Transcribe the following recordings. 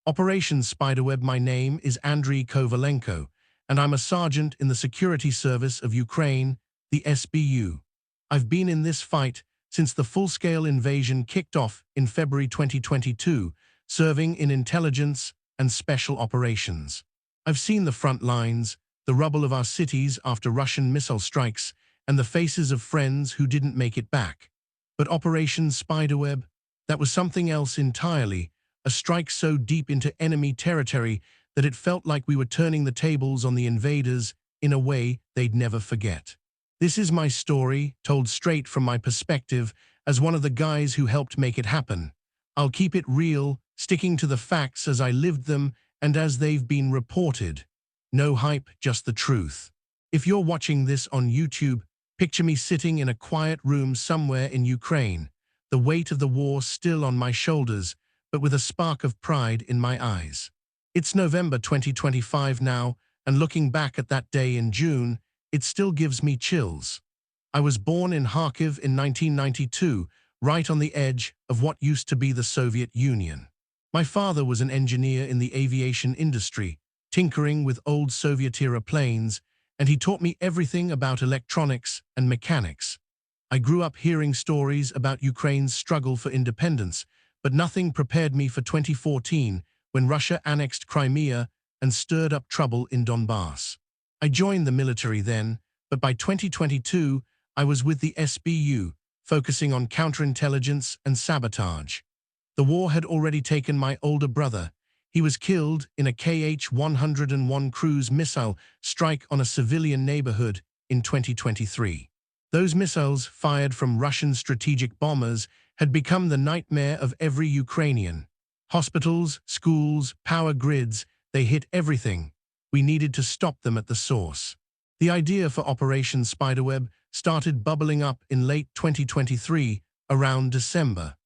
Operation Spiderweb. My name is Andriy Kovalenko, and I'm a sergeant in the Security Service of Ukraine, the SBU. I've been in this fight since the full-scale invasion kicked off in February 2022, serving in intelligence and special operations. I've seen the front lines, the rubble of our cities after Russian missile strikes, and the faces of friends who didn't make it back. But Operation Spiderweb, that was something else entirely, a strike so deep into enemy territory that it felt like we were turning the tables on the invaders in a way they'd never forget. This is my story, told straight from my perspective as one of the guys who helped make it happen. I'll keep it real, sticking to the facts as I lived them and as they've been reported. No hype, just the truth. If you're watching this on YouTube, picture me sitting in a quiet room somewhere in Ukraine, the weight of the war still on my shoulders, but with a spark of pride in my eyes. It's November 2025 now, and looking back at that day in June, it still gives me chills. I was born in Kharkiv in 1992, right on the edge of what used to be the Soviet Union. My father was an engineer in the aviation industry, tinkering with old Soviet-era planes, and he taught me everything about electronics and mechanics. I grew up hearing stories about Ukraine's struggle for independence, but nothing prepared me for 2014, when Russia annexed Crimea and stirred up trouble in Donbass. I joined the military then, but by 2022, I was with the SBU, focusing on counterintelligence and sabotage. The war had already taken my older brother. He was killed in a Kh-101 cruise missile strike on a civilian neighborhood in 2023. Those missiles, fired from Russian strategic bombers, had become the nightmare of every Ukrainian. Hospitals, schools, power grids, they hit everything. We needed to stop them at the source. The idea for Operation Spiderweb started bubbling up in late 2023, around December.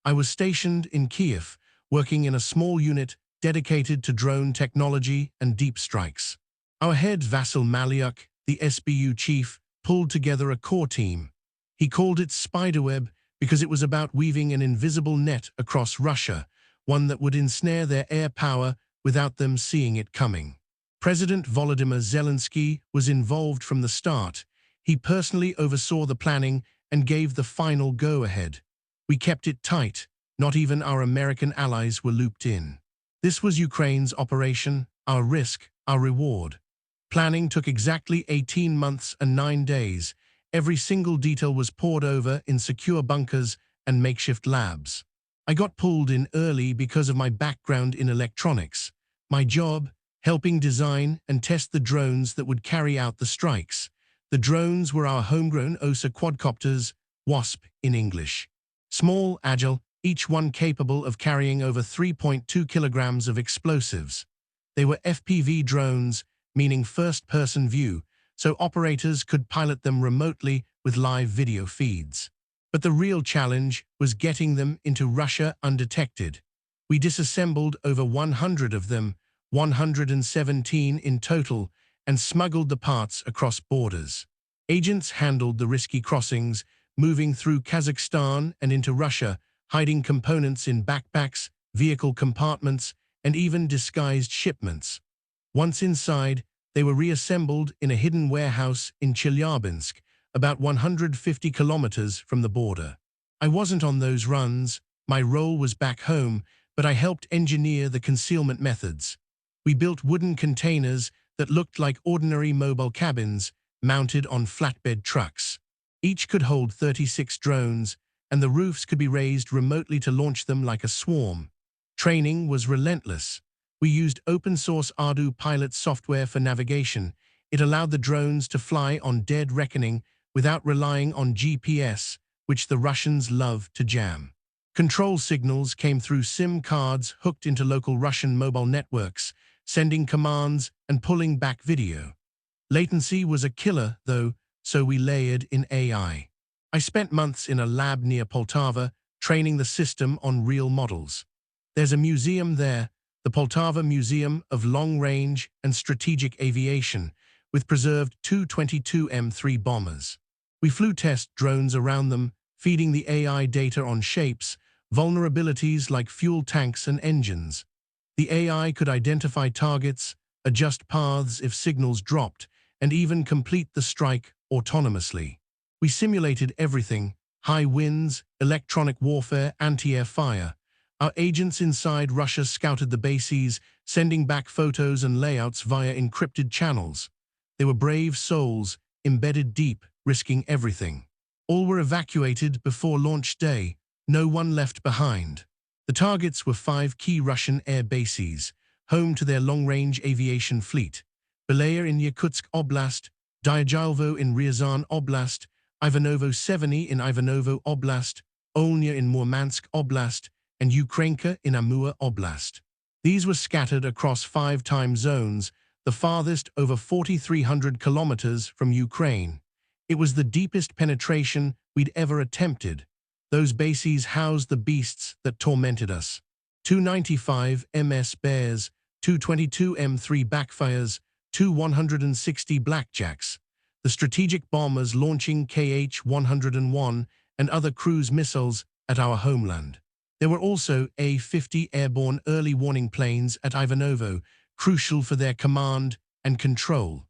I was stationed in Kiev, working in a small unit dedicated to drone technology and deep strikes. Our head, Vasil Malyuk, the SBU chief, pulled together a core team. He called it Spiderweb because it was about weaving an invisible net across Russia, one that would ensnare their air power without them seeing it coming. President Volodymyr Zelensky was involved from the start. He personally oversaw the planning and gave the final go-ahead. We kept it tight. Not even our American allies were looped in. This was Ukraine's operation, our risk, our reward. Planning took exactly 18 months and 9 days. Every single detail was pored over in secure bunkers and makeshift labs. I got pulled in early because of my background in electronics. My job, helping design and test the drones that would carry out the strikes. The drones were our homegrown OSA quadcopters, WASP in English. Small, agile, each one capable of carrying over 3.2 kilograms of explosives. They were FPV drones, meaning first-person view, so operators could pilot them remotely with live video feeds. But the real challenge was getting them into Russia undetected. We disassembled over 100 of them, 117 in total, and smuggled the parts across borders. Agents handled the risky crossings, moving through Kazakhstan and into Russia, hiding components in backpacks, vehicle compartments, and even disguised shipments. Once inside, they were reassembled in a hidden warehouse in Chelyabinsk, about 150 kilometers from the border. I wasn't on those runs. My role was back home, but I helped engineer the concealment methods. We built wooden containers that looked like ordinary mobile cabins, mounted on flatbed trucks. Each could hold 36 drones, and the roofs could be raised remotely to launch them like a swarm. Training was relentless. We used open-source Ardu pilot software for navigation. It allowed the drones to fly on dead reckoning without relying on GPS, which the Russians love to jam. Control signals came through SIM cards hooked into local Russian mobile networks, sending commands and pulling back video. Latency was a killer, though, so we layered in AI. I spent months in a lab near Poltava, training the system on real models. There's a museum there, the Poltava Museum of Long-Range and Strategic Aviation, with preserved Tu-22M3 bombers. We flew test drones around them, feeding the AI data on shapes, vulnerabilities like fuel tanks and engines. The AI could identify targets, adjust paths if signals dropped, and even complete the strike autonomously. We simulated everything: high winds, electronic warfare, anti-air fire. Our agents inside Russia scouted the bases, sending back photos and layouts via encrypted channels. They were brave souls, embedded deep, risking everything. All were evacuated before launch day, no one left behind. The targets were 5 key Russian air bases, home to their long-range aviation fleet: Belaya in Yakutsk Oblast, Dyagyalvo in Ryazan Oblast, Ivanovo-Seveny in Ivanovo Oblast, Olnya in Murmansk Oblast, and Ukrainka in Amur Oblast. These were scattered across 5 time zones, the farthest over 4,300 kilometers from Ukraine. It was the deepest penetration we'd ever attempted. Those bases housed the beasts that tormented us: 295 MS Bears, 222 M3 Backfires, 160 Blackjacks, the strategic bombers launching KH-101 and other cruise missiles at our homeland. There were also A-50 airborne early warning planes at Ivanovo, crucial for their command and control.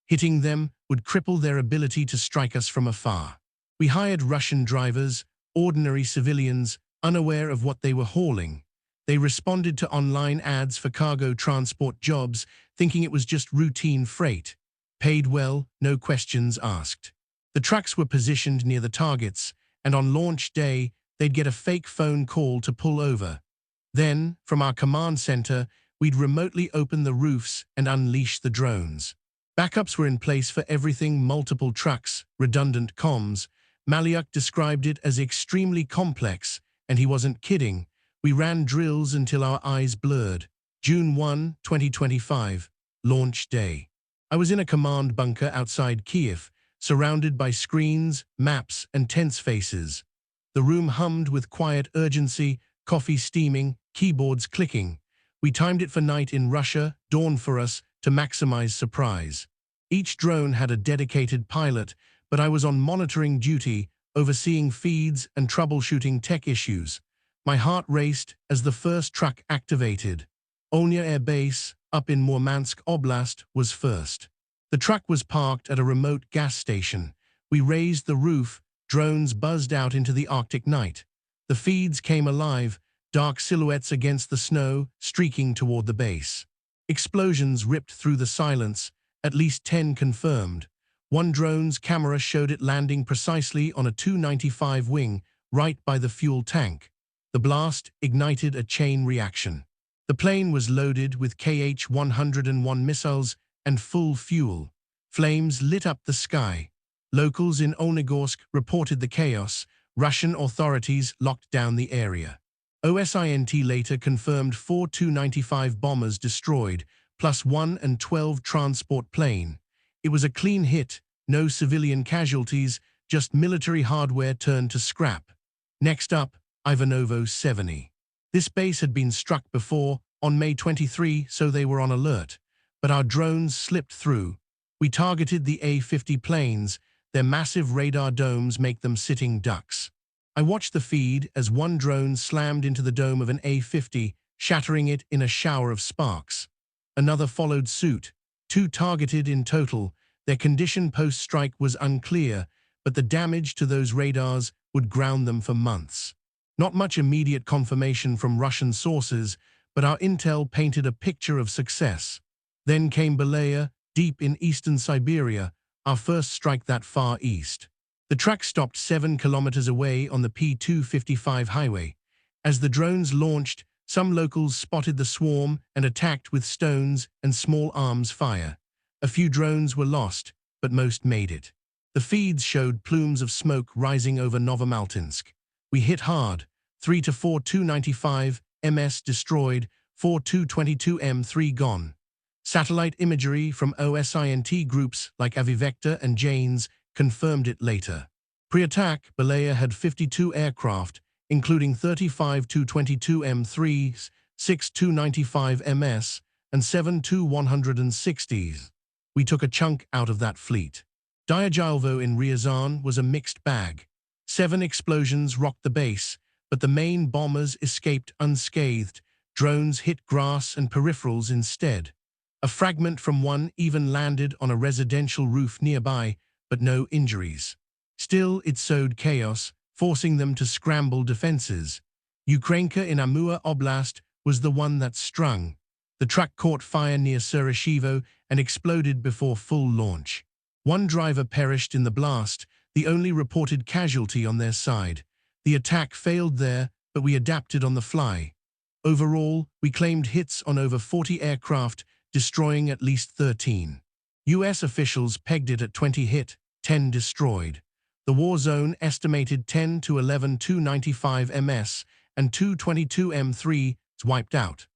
Hitting them would cripple their ability to strike us from afar. We hired Russian drivers, ordinary civilians, unaware of what they were hauling. They responded to online ads for cargo transport jobs, thinking it was just routine freight. Paid well, no questions asked. The trucks were positioned near the targets, and on launch day, they'd get a fake phone call to pull over. Then, from our command center, we'd remotely open the roofs and unleash the drones. Backups were in place for everything: multiple trucks, redundant comms. Malyuk described it as extremely complex, and he wasn't kidding. We ran drills until our eyes blurred. June 1, 2025, launch day. I was in a command bunker outside Kiev, surrounded by screens, maps, and tense faces. The room hummed with quiet urgency, coffee steaming, keyboards clicking. We timed it for night in Russia, dawn for us, to maximize surprise. Each drone had a dedicated pilot, but I was on monitoring duty, overseeing feeds and troubleshooting tech issues. My heart raced as the first truck activated. Olnya Air Base, up in Murmansk Oblast, was first. The truck was parked at a remote gas station. We raised the roof, drones buzzed out into the Arctic night. The feeds came alive, dark silhouettes against the snow, streaking toward the base. Explosions ripped through the silence, at least 10 confirmed. One drone's camera showed it landing precisely on a 295 wing, right by the fuel tank. The blast ignited a chain reaction. The plane was loaded with KH-101 missiles and full fuel. Flames lit up the sky. Locals in Olnegorsk reported the chaos. Russian authorities locked down the area. OSINT later confirmed 4 Tu-95 bombers destroyed, plus 1 and-12 transport plane. It was a clean hit, no civilian casualties, just military hardware turned to scrap. Next up, Ivanovo-Seveny. This base had been struck before, on May 23, so they were on alert. But our drones slipped through. We targeted the A-50 planes. Their massive radar domes make them sitting ducks. I watched the feed as one drone slammed into the dome of an A-50, shattering it in a shower of sparks. Another followed suit. 2 targeted in total. Their condition post-strike was unclear, but the damage to those radars would ground them for months. Not much immediate confirmation from Russian sources, but our intel painted a picture of success. Then came Belaya, deep in eastern Siberia, our first strike that far east. The truck stopped 7 kilometers away on the P-255 highway. As the drones launched, some locals spotted the swarm and attacked with stones and small arms fire. A few drones were lost, but most made it. The feeds showed plumes of smoke rising over Novomaltinsk. We hit hard. 3 to 4 Tu-95 MS destroyed, 4 Tu-22 M3 gone. Satellite imagery from OSINT groups like Avivector and Janes confirmed it later. Pre-attack, Belaya had 52 aircraft, including 35 Tu-22 M3s, 6 Tu-95 MS, and 7 Tu-160s. We took a chunk out of that fleet. Dyagyalvo in Ryazan was a mixed bag. 7 explosions rocked the base, but the main bombers escaped unscathed, Drones hit grass and peripherals instead. A fragment from one even landed on a residential roof nearby, but no injuries. Still, it sowed chaos, forcing them to scramble defenses. Ukrainka in Amur Oblast was the one that strung. The truck caught fire near Surashevo and exploded before full launch. One driver perished in the blast, the only reported casualty on their side. The attack failed there, but we adapted on the fly. Overall, we claimed hits on over 40 aircraft, destroying at least 13. U.S. officials pegged it at 20 hit, 10 destroyed. The war zone estimated 10 to 11 Tu-95 MS and Tu-22 M3 wiped out.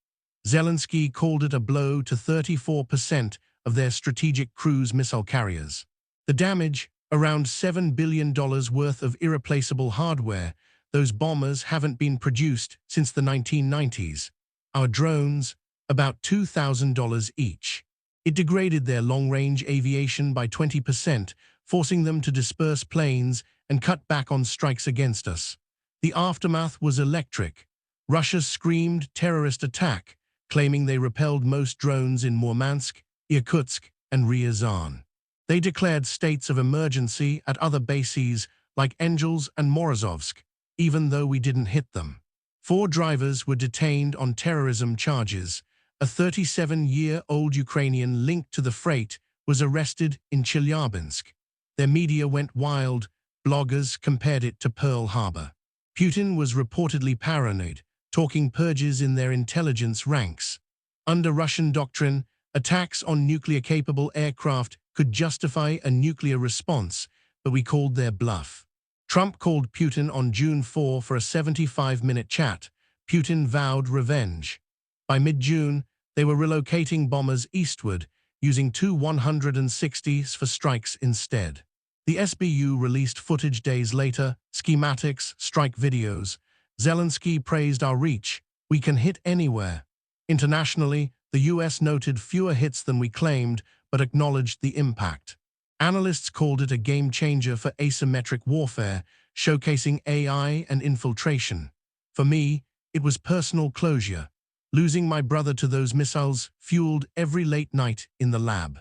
Zelensky called it a blow to 34% of their strategic cruise missile carriers. The damage, around $7 billion worth of irreplaceable hardware. Those bombers haven't been produced since the 1990s. Our drones, about $2,000 each. It degraded their long-range aviation by 20%, forcing them to disperse planes and cut back on strikes against us. The aftermath was electric. Russia screamed terrorist attack, claiming they repelled most drones in Murmansk, Irkutsk, and Ryazan. They declared states of emergency at other bases like Engels and Morozovsk, even though we didn't hit them. 4 drivers were detained on terrorism charges. A 37-year-old Ukrainian linked to the freight was arrested in Chelyabinsk. Their media went wild. Bloggers compared it to Pearl Harbor. Putin was reportedly paranoid, talking purges in their intelligence ranks. Under Russian doctrine, attacks on nuclear-capable aircraft could justify a nuclear response, but we called their bluff. Trump called Putin on June 4 for a 75-minute chat. Putin vowed revenge. By mid-June, they were relocating bombers eastward, using Tu-160s for strikes instead. The SBU released footage days later, schematics, strike videos. Zelensky praised our reach. We can hit anywhere. Internationally, the US noted fewer hits than we claimed, but acknowledged the impact. Analysts called it a game-changer for asymmetric warfare, showcasing AI and infiltration. For me, it was personal closure. Losing my brother to those missiles fueled every late night in the lab.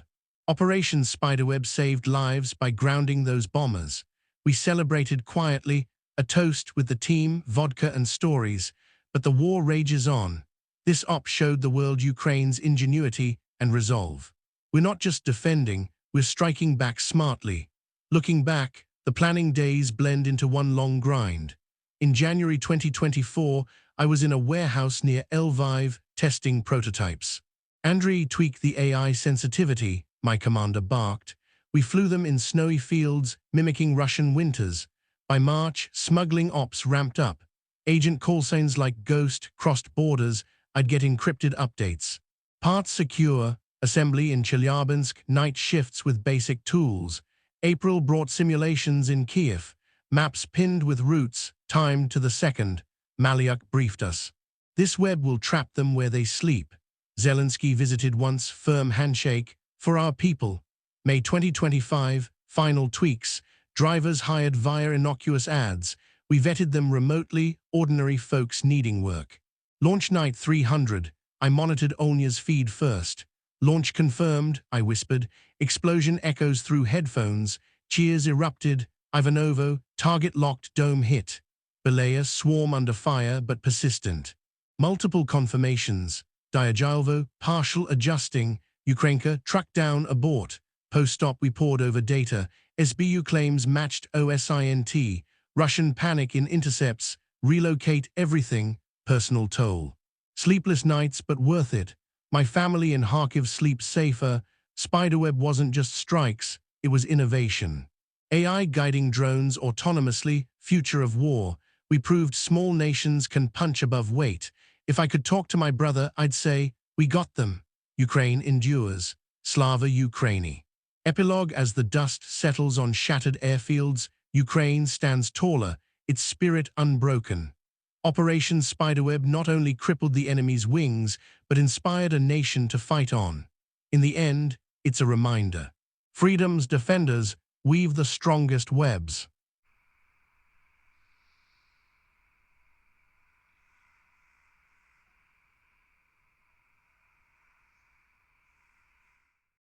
Operation Spiderweb saved lives by grounding those bombers. We celebrated quietly, a toast with the team, vodka and stories, but the war rages on. This op showed the world Ukraine's ingenuity and resolve. We're not just defending, we're striking back smartly. Looking back, the planning days blend into one long grind. In January 2024, I was in a warehouse near Lviv testing prototypes. Andriy tweaked the AI sensitivity, my commander barked. We flew them in snowy fields, mimicking Russian winters. By March, smuggling ops ramped up. Agent call signs like Ghost crossed borders. I'd get encrypted updates. Parts secure, assembly in Chelyabinsk, night shifts with basic tools. April brought simulations in Kiev, maps pinned with routes, timed to the second. Malyuk briefed us. This web will trap them where they sleep. Zelensky visited once, firm handshake, for our people. May 2025, final tweaks, drivers hired via innocuous ads. We vetted them remotely, ordinary folks needing work. Launch night 300, I monitored Olnya's feed first. Launch confirmed, I whispered. Explosion echoes through headphones. Cheers erupted. Ivanovo, target locked, dome hit. Belaya, swarm under fire but persistent. Multiple confirmations. Dyajalvo, partial adjusting. Ukrainka, truck down, abort. Post-stop we poured over data. SBU claims matched OSINT. Russian panic in intercepts. Relocate everything. Personal toll. Sleepless nights but worth it. My family in Kharkiv sleeps safer. Spiderweb wasn't just strikes, it was innovation. AI guiding drones autonomously, future of war. We proved small nations can punch above weight. If I could talk to my brother, I'd say, we got them. Ukraine endures. Slava Ukraini. Epilogue. As the dust settles on shattered airfields, Ukraine stands taller, its spirit unbroken. Operation Spiderweb not only crippled the enemy's wings, but inspired a nation to fight on. In the end, it's a reminder. Freedom's defenders weave the strongest webs.